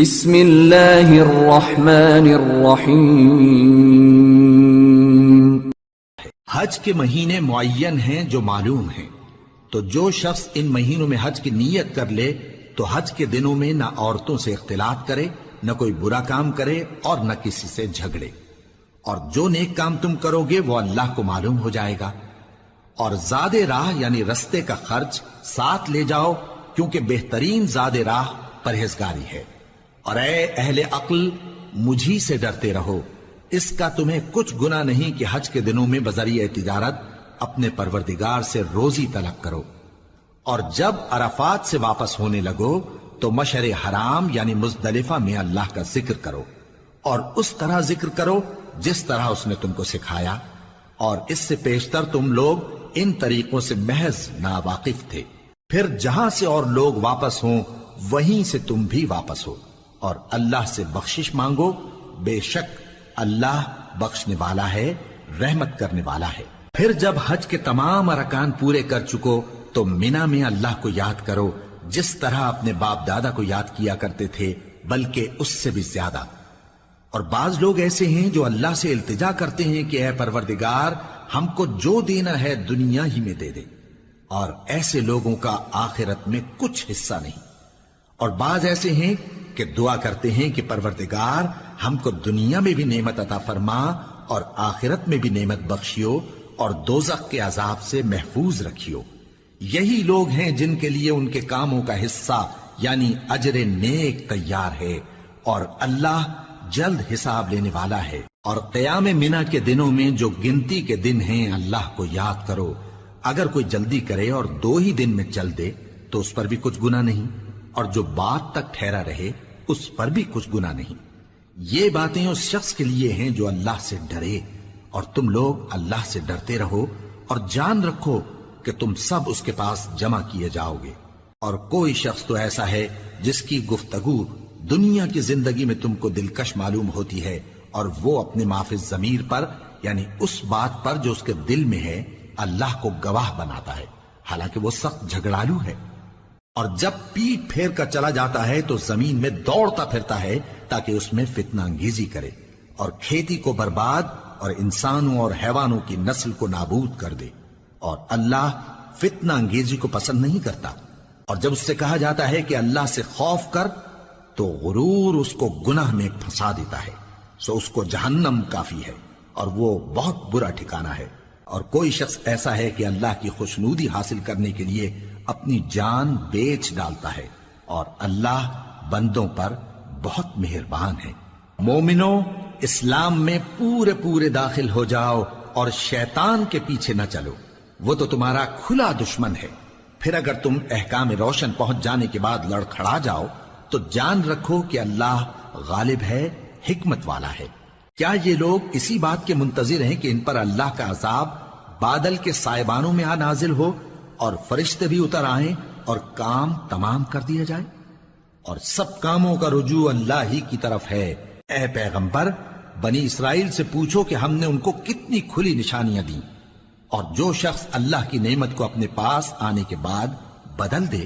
بسم اللہ الرحمن الرحیم۔ حج کے مہینے معین ہیں جو معلوم ہیں، تو جو شخص ان مہینوں میں حج کی نیت کر لے تو حج کے دنوں میں نہ عورتوں سے اختلاط کرے، نہ کوئی برا کام کرے اور نہ کسی سے جھگڑے، اور جو نیک کام تم کرو گے وہ اللہ کو معلوم ہو جائے گا۔ اور زاد راہ یعنی رستے کا خرچ ساتھ لے جاؤ، کیونکہ بہترین زاد راہ پرہیزگاری ہے۔ اور اے اہل عقل، مجھی سے ڈرتے رہو، اس کا تمہیں کچھ گناہ نہیں کہ حج کے دنوں میں بذریعہ تجارت اپنے پروردگار سے روزی طلب کرو۔ اور جب عرفات سے واپس ہونے لگو تو مشعر حرام یعنی مزدلفہ میں اللہ کا ذکر کرو، اور اس طرح ذکر کرو جس طرح اس نے تم کو سکھایا، اور اس سے پیشتر تم لوگ ان طریقوں سے محض ناواقف تھے۔ پھر جہاں سے اور لوگ واپس ہوں وہیں سے تم بھی واپس ہو، اور اللہ سے بخشش مانگو، بے شک اللہ بخشنے والا ہے، رحمت کرنے والا ہے۔ پھر جب حج کے تمام ارکان پورے کر چکو تو مینا میں اللہ کو یاد کرو جس طرح اپنے باپ دادا کو یاد کیا کرتے تھے، بلکہ اس سے بھی زیادہ۔ اور بعض لوگ ایسے ہیں جو اللہ سے التجا کرتے ہیں کہ اے پروردگار، ہم کو جو دینا ہے دنیا ہی میں دے دے، اور ایسے لوگوں کا آخرت میں کچھ حصہ نہیں۔ اور بعض ایسے ہیں کہ دعا کرتے ہیں کہ پروردگار ہم کو دنیا میں بھی نعمت عطا فرما اور آخرت میں بھی نعمت بخشیو اور دوزخ کے عذاب سے محفوظ رکھیو۔ یہی لوگ ہیں جن کے لیے ان کے کاموں کا حصہ یعنی اجر نیک تیار ہے، اور اللہ جلد حساب لینے والا ہے۔ اور قیام منا کے دنوں میں جو گنتی کے دن ہیں اللہ کو یاد کرو، اگر کوئی جلدی کرے اور 2 ہی دن میں چل دے تو اس پر بھی کچھ گناہ نہیں، اور جو بات تک ٹھہرا رہے اس پر بھی کچھ گناہ نہیں۔ یہ باتیں اس شخص کے لیے ہیں جو اللہ سے ڈرے، اور تم لوگ اللہ سے ڈرتے رہو اور جان رکھو کہ تم سب اس کے پاس جمع کیے جاؤ گے۔ اور کوئی شخص تو ایسا ہے جس کی گفتگو دنیا کی زندگی میں تم کو دلکش معلوم ہوتی ہے، اور وہ اپنے معافی ضمیر پر یعنی اس بات پر جو اس کے دل میں ہے اللہ کو گواہ بناتا ہے، حالانکہ وہ سخت جھگڑالو ہے۔ اور جب پیٹ پھیر کر چلا جاتا ہے تو زمین میں دوڑتا پھرتا ہے تاکہ اس میں فتنہ انگیزی کرے اور کھیتی کو برباد اور انسانوں اور حیوانوں کی نسل کو نابود کر دے، اور اللہ فتنہ انگیزی کو پسند نہیں کرتا۔ اور جب اس سے کہا جاتا ہے کہ اللہ سے خوف کر تو غرور اس کو گناہ میں پھنسا دیتا ہے، سو اس کو جہنم کافی ہے اور وہ بہت برا ٹھکانہ ہے۔ اور کوئی شخص ایسا ہے کہ اللہ کی خوشنودی حاصل کرنے کے لیے اپنی جان بیچ ڈالتا ہے، اور اللہ بندوں پر بہت مہربان ہے۔ مومنو، اسلام میں پورے داخل ہو جاؤ اور شیطان کے پیچھے نہ چلو، وہ تو تمہارا کھلا دشمن ہے۔ پھر اگر تم احکام روشن پہنچ جانے کے بعد لڑکھڑا جاؤ تو جان رکھو کہ اللہ غالب ہے، حکمت والا ہے۔ کیا یہ لوگ اسی بات کے منتظر ہیں کہ ان پر اللہ کا عذاب بادل کے سائبانوں میں نازل ہو اور فرشتے بھی اتر آئیں اور کام تمام کر دیا جائے؟ اور سب کاموں کا رجوع اللہ ہی کی طرف ہے۔ اے پیغمبر، بنی اسرائیل سے پوچھو کہ ہم نے ان کو کتنی کھلی نشانیاں دیں، اور جو شخص اللہ کی نعمت کو اپنے پاس آنے کے بعد بدل دے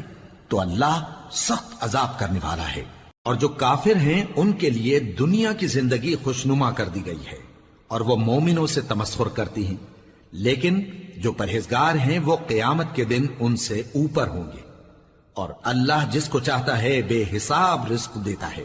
تو اللہ سخت عذاب کرنے والا ہے۔ اور جو کافر ہیں ان کے لیے دنیا کی زندگی خوشنما کر دی گئی ہے، اور وہ مومنوں سے تمسخر کرتی ہیں، لیکن جو پرہیزگار ہیں وہ قیامت کے دن ان سے اوپر ہوں گے۔ اور اللہ جس کو چاہتا ہے بے حساب رزق دیتا ہے۔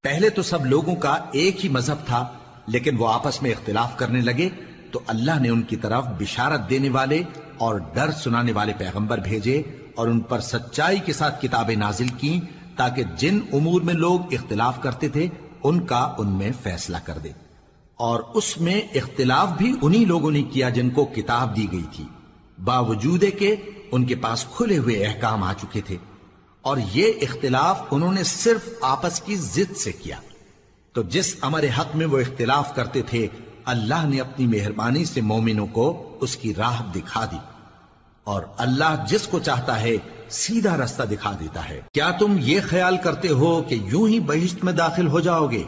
پہلے تو سب لوگوں کا ایک ہی مذہب تھا، لیکن وہ آپس میں اختلاف کرنے لگے تو اللہ نے ان کی طرف بشارت دینے والے اور ڈر سنانے والے پیغمبر بھیجے، اور ان پر سچائی کے ساتھ کتابیں نازل کی تاکہ جن امور میں لوگ اختلاف کرتے تھے ان کا ان میں فیصلہ کر دے۔ اور اس میں اختلاف بھی انہی لوگوں نے کیا جن کو کتاب دی گئی تھی، باوجود کہ ان کے پاس کھلے ہوئے احکام آ چکے تھے، اور یہ اختلاف انہوں نے صرف آپس کی ضد سے کیا۔ تو جس امر حق میں وہ اختلاف کرتے تھے اللہ نے اپنی مہربانی سے مومنوں کو اس کی راہ دکھا دی، اور اللہ جس کو چاہتا ہے سیدھا رستہ دکھا دیتا ہے۔ کیا تم یہ خیال کرتے ہو کہ یوں ہی بہشت میں داخل ہو جاؤ گے،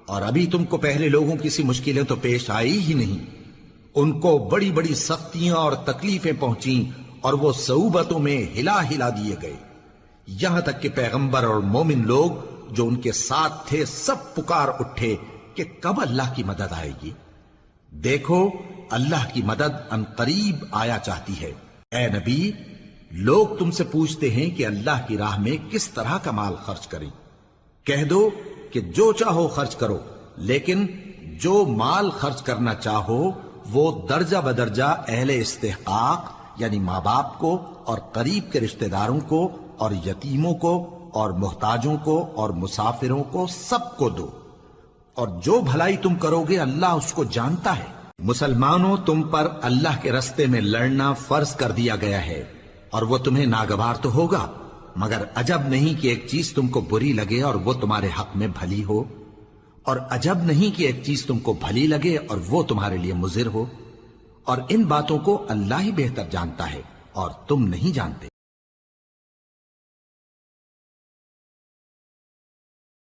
اور ابھی تم کو پہلے لوگوں کی سی مشکلیں تو پیش آئی ہی نہیں؟ ان کو بڑی بڑی سختیاں اور تکلیفیں پہنچیں، اور وہ صعوبتوں میں ہلا دیے گئے، یہاں تک کہ پیغمبر اور مومن لوگ جو ان کے ساتھ تھے سب پکار اٹھے کہ کب اللہ کی مدد آئے گی؟ دیکھو اللہ کی مدد ان قریب آیا چاہتی ہے۔ اے نبی، لوگ تم سے پوچھتے ہیں کہ اللہ کی راہ میں کس طرح کا مال خرچ کریں۔ کہہ دو کہ جو چاہو خرچ کرو، لیکن جو مال خرچ کرنا چاہو وہ درجہ بدرجہ اہل استحقاق یعنی ماں باپ کو اور قریب کے رشتہ داروں کو اور یتیموں کو اور محتاجوں کو اور مسافروں کو سب کو دو، اور جو بھلائی تم کرو گے اللہ اس کو جانتا ہے۔ مسلمانوں، تم پر اللہ کے رستے میں لڑنا فرض کر دیا گیا ہے، اور وہ تمہیں ناگوار تو ہوگا، مگر عجب نہیں کہ ایک چیز تم کو بری لگے اور وہ تمہارے حق میں بھلی ہو، اور عجب نہیں کہ ایک چیز تم کو بھلی لگے اور وہ تمہارے لیے مضر ہو، اور ان باتوں کو اللہ ہی بہتر جانتا ہے اور تم نہیں جانتے۔